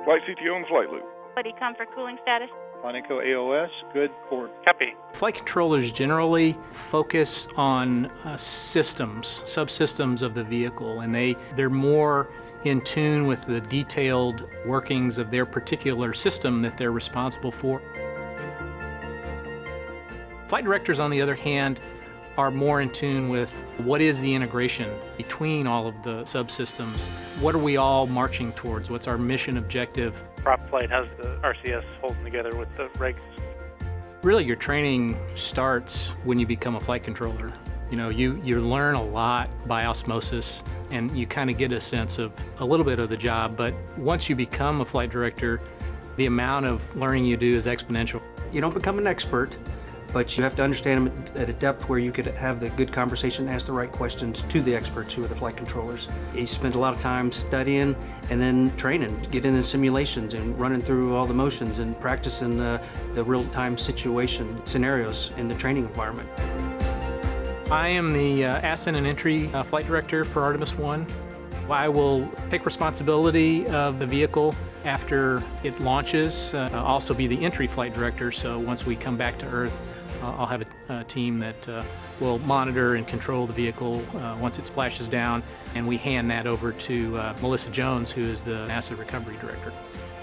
Flight CTO on the flight loop. Flight Econ for cooling status. Flight Echo AOS, good port. Copy. Flight controllers generally focus on systems, subsystems of the vehicle, and they're more in tune with the detailed workings of their particular system that they're responsible for. Flight directors, on the other hand, are more in tune with what is the integration between all of the subsystems. What are we all marching towards? What's our mission objective? Prop flight has the RCS holding together with the regs. Really, your training starts when you become a flight controller. You know, you learn a lot by osmosis, and you kind of get a sense of a little bit of the job, but once you become a flight director, the amount of learning you do is exponential. You don't become an expert, but you have to understand them at a depth where you could have the good conversation, ask the right questions to the experts who are the flight controllers. You spend a lot of time studying and then training, getting in simulations and running through all the motions and practicing the real-time situation scenarios in the training environment. I am the ascent and entry flight director for Artemis 1. I will take responsibility of the vehicle after it launches. I'll also be the entry flight director, so once we come back to Earth, I'll have a team that will monitor and control the vehicle once it splashes down, and we hand that over to Melissa Jones, who is the NASA recovery director.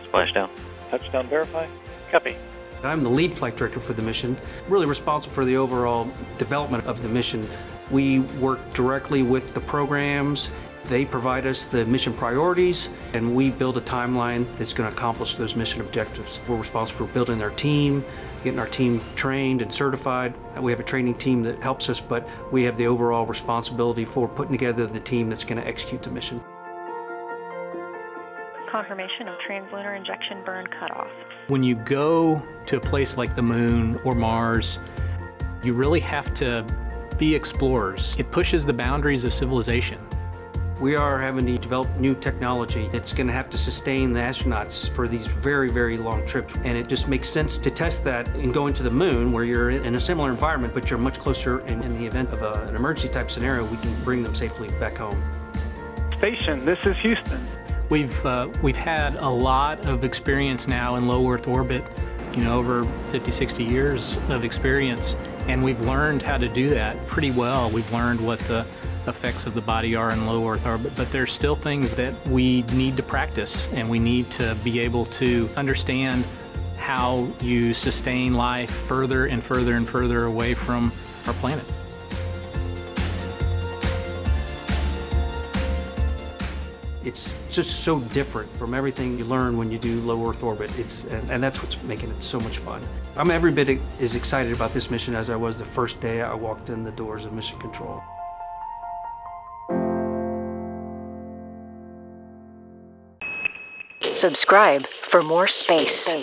Splashdown. Touchdown verify. Copy. I'm the lead flight director for the mission, really responsible for the overall development of the mission. We work directly with the programs. They provide us the mission priorities, and we build a timeline that's going to accomplish those mission objectives. We're responsible for building our team, getting our team trained and certified. We have a training team that helps us, but we have the overall responsibility for putting together the team that's going to execute the mission. Confirmation of translunar injection burn cutoff. When you go to a place like the Moon or Mars, you really have to be explorers. It pushes the boundaries of civilization. We are having to develop new technology that's going to have to sustain the astronauts for these very, very long trips. And it just makes sense to test that and going to the Moon, where you're in a similar environment, but you're much closer. And in the event of an emergency type scenario, we can bring them safely back home. Station, this is Houston. We've had a lot of experience now in low Earth orbit, you know, over 50, 60 years of experience, and we've learned how to do that pretty well. We've learned what the effects of the body are in low Earth orbit, but there's still things that we need to practice, and we need to be able to understand how you sustain life further and further and further away from our planet. It's just so different from everything you learn when you do low Earth orbit. And that's what's making it so much fun. I'm every bit as excited about this mission as I was the first day I walked in the doors of Mission Control. Subscribe for more space.